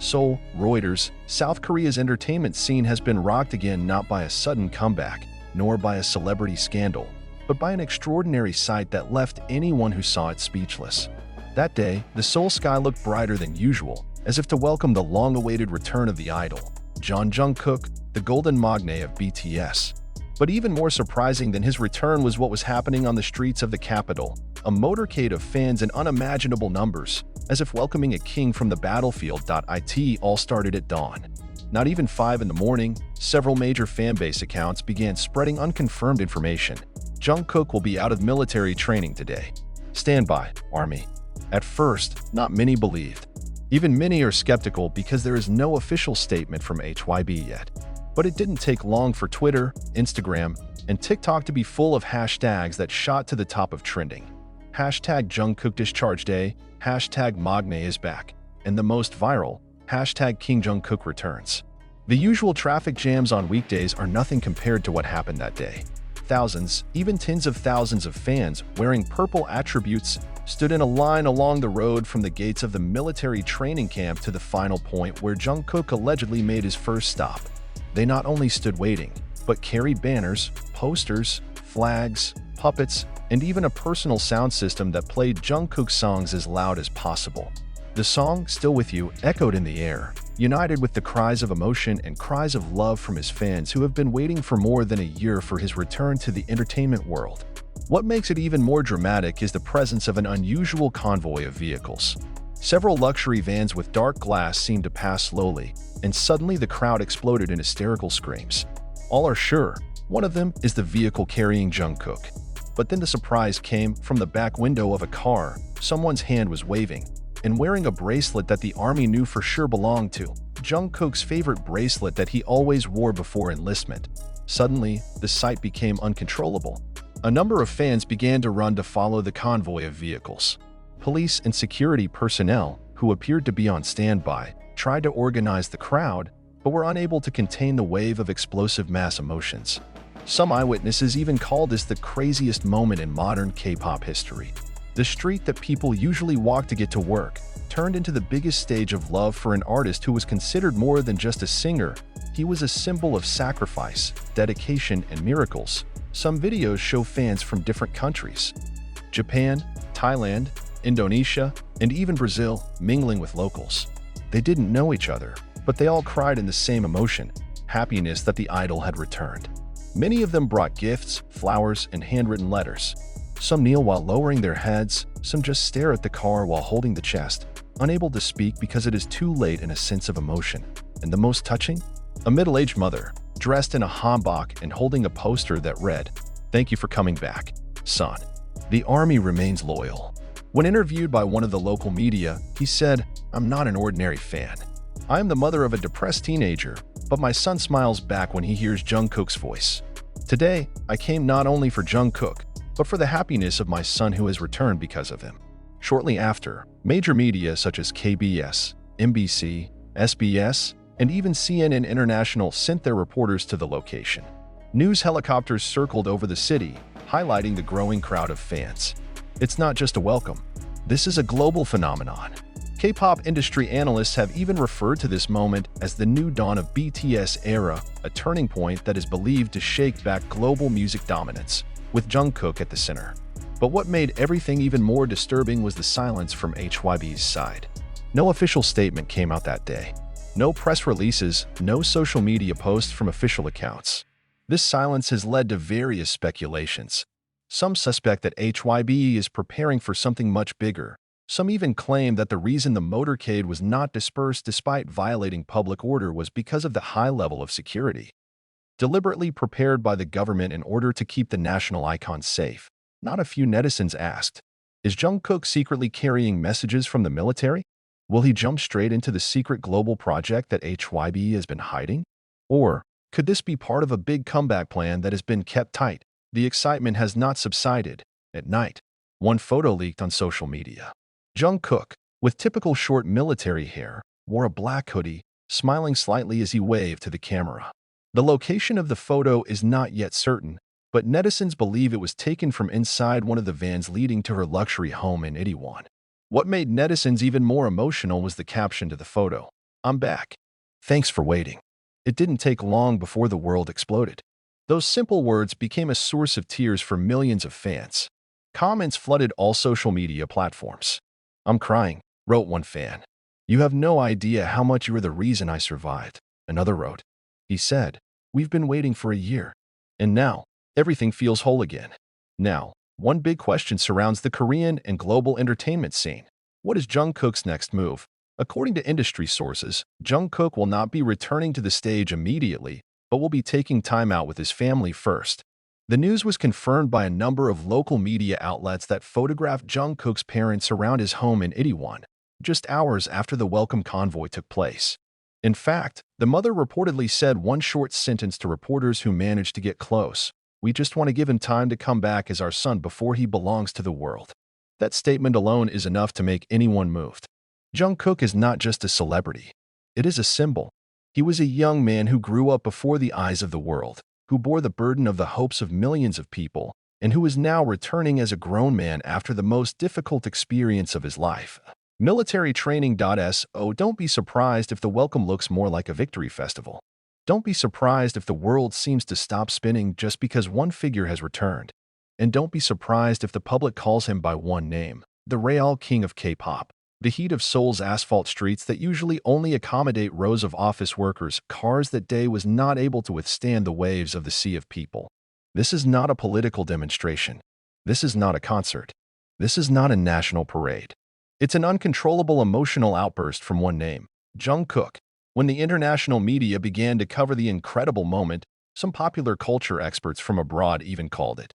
Seoul, Reuters, South Korea's entertainment scene has been rocked again not by a sudden comeback, nor by a celebrity scandal, but by an extraordinary sight that left anyone who saw it speechless. That day, the Seoul sky looked brighter than usual, as if to welcome the long-awaited return of the idol, Jungkook, the golden magne of BTS. But even more surprising than his return was what was happening on the streets of the capital, a motorcade of fans in unimaginable numbers, as if welcoming a king from the battlefield. It all started at dawn. Not even 5 in the morning, several major fanbase accounts began spreading unconfirmed information. Jungkook will be out of military training today. Stand by, Army. At first, not many believed. Even many are skeptical because there is no official statement from HYBE yet. But it didn't take long for Twitter, Instagram, and TikTok to be full of hashtags that shot to the top of trending. Hashtag Jungkook Discharge Day, hashtag Magne is back, and the most viral, hashtag King Jungkook returns. The usual traffic jams on weekdays are nothing compared to what happened that day. Thousands, even tens of thousands of fans wearing purple attributes stood in a line along the road from the gates of the military training camp to the final point where Jungkook allegedly made his first stop. They not only stood waiting, but carried banners, posters, flags, puppets, and even a personal sound system that played Jungkook's songs as loud as possible. The song, Still With You, echoed in the air, united with the cries of emotion and cries of love from his fans who have been waiting for more than a year for his return to the entertainment world. What makes it even more dramatic is the presence of an unusual convoy of vehicles. Several luxury vans with dark glass seemed to pass slowly, and suddenly the crowd exploded in hysterical screams. All are sure, one of them is the vehicle carrying Jungkook. But then the surprise came from the back window of a car. Someone's hand was waving, and wearing a bracelet that the army knew for sure belonged to Jungkook's favorite bracelet that he always wore before enlistment. Suddenly, the sight became uncontrollable. A number of fans began to run to follow the convoy of vehicles. Police and security personnel, who appeared to be on standby, tried to organize the crowd, but were unable to contain the wave of explosive mass emotions. Some eyewitnesses even called this the craziest moment in modern K-pop history. The street that people usually walk to get to work turned into the biggest stage of love for an artist who was considered more than just a singer. He was a symbol of sacrifice, dedication, and miracles. Some videos show fans from different countries: Japan, Thailand, Indonesia, and even Brazil mingling with locals. They didn't know each other, but they all cried in the same emotion, happiness that the idol had returned. Many of them brought gifts, flowers, and handwritten letters. Some kneel while lowering their heads, some just stare at the car while holding the chest, unable to speak because it is too late in a sense of emotion. And the most touching? A middle-aged mother, dressed in a hanbok and holding a poster that read, "Thank you for coming back, son. The army remains loyal." When interviewed by one of the local media, he said, "I'm not an ordinary fan. I am the mother of a depressed teenager, but my son smiles back when he hears Jungkook's voice. Today, I came not only for Jungkook, but for the happiness of my son who has returned because of him." Shortly after, major media such as KBS, MBC, SBS, and even CNN International sent their reporters to the location. News helicopters circled over the city, highlighting the growing crowd of fans. It's not just a welcome. This is a global phenomenon. K-pop industry analysts have even referred to this moment as the new dawn of BTS era, a turning point that is believed to shake back global music dominance, with Jungkook at the center. But what made everything even more disturbing was the silence from HYBE's side. No official statement came out that day. No press releases, no social media posts from official accounts. This silence has led to various speculations. Some suspect that HYBE is preparing for something much bigger. Some even claim that the reason the motorcade was not dispersed despite violating public order was because of the high level of security, deliberately prepared by the government in order to keep the national icon safe. Not a few netizens asked, is Jungkook secretly carrying messages from the military? Will he jump straight into the secret global project that HYBE has been hiding? Or could this be part of a big comeback plan that has been kept tight? The excitement has not subsided. At night, one photo leaked on social media. Jungkook, with typical short military hair, wore a black hoodie, smiling slightly as he waved to the camera. The location of the photo is not yet certain, but netizens believe it was taken from inside one of the vans leading to her luxury home in Itaewon. What made netizens even more emotional was the caption to the photo. I'm back. Thanks for waiting. It didn't take long before the world exploded. Those simple words became a source of tears for millions of fans. Comments flooded all social media platforms. I'm crying, wrote one fan. You have no idea how much you are the reason I survived, another wrote. He said, we've been waiting for a year. And now, everything feels whole again. Now, one big question surrounds the Korean and global entertainment scene. What is Jungkook's next move? According to industry sources, Jungkook will not be returning to the stage immediately, but will be taking time out with his family first. The news was confirmed by a number of local media outlets that photographed Jungkook's parents around his home in Itaewon, just hours after the welcome convoy took place. In fact, the mother reportedly said one short sentence to reporters who managed to get close. We just want to give him time to come back as our son before he belongs to the world. That statement alone is enough to make anyone moved. Jungkook is not just a celebrity. It is a symbol. He was a young man who grew up before the eyes of the world, who bore the burden of the hopes of millions of people, and who is now returning as a grown man after the most difficult experience of his life. Military training.so Don't be surprised if the welcome looks more like a victory festival. Don't be surprised if the world seems to stop spinning just because one figure has returned. And don't be surprised if the public calls him by one name, the Real King of K-pop. The heat of Seoul's asphalt streets that usually only accommodate rows of office workers, cars that day was not able to withstand the waves of the sea of people. This is not a political demonstration. This is not a concert. This is not a national parade. It's an uncontrollable emotional outburst from one name, Jungkook. When the international media began to cover the incredible moment, some popular culture experts from abroad even called it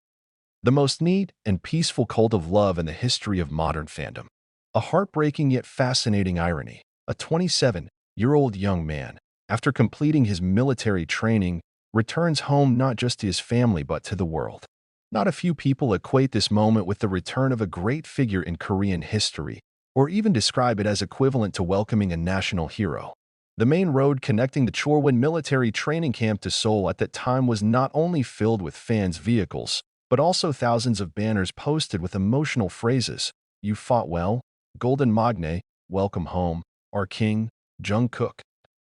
the most neat and peaceful cult of love in the history of modern fandom. A heartbreaking yet fascinating irony. A 27-year-old young man, after completing his military training, returns home not just to his family but to the world. Not a few people equate this moment with the return of a great figure in Korean history, or even describe it as equivalent to welcoming a national hero. The main road connecting the Chorwon military training camp to Seoul at that time was not only filled with fans' vehicles, but also thousands of banners posted with emotional phrases. You fought well, Golden Magne, welcome home, our king, Jungkook.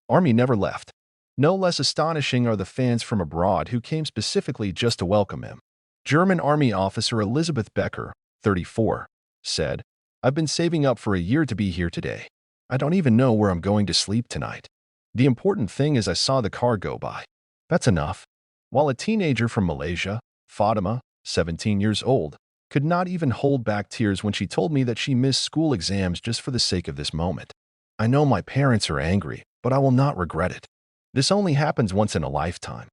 Army never left. No less astonishing are the fans from abroad who came specifically just to welcome him. German Army officer Elizabeth Becker, 34, said, I've been saving up for a year to be here today. I don't even know where I'm going to sleep tonight. The important thing is I saw the car go by. That's enough. While a teenager from Malaysia, Fatima, 17 years old, could not even hold back tears when she told me that she missed school exams just for the sake of this moment. I know my parents are angry, but I will not regret it. This only happens once in a lifetime.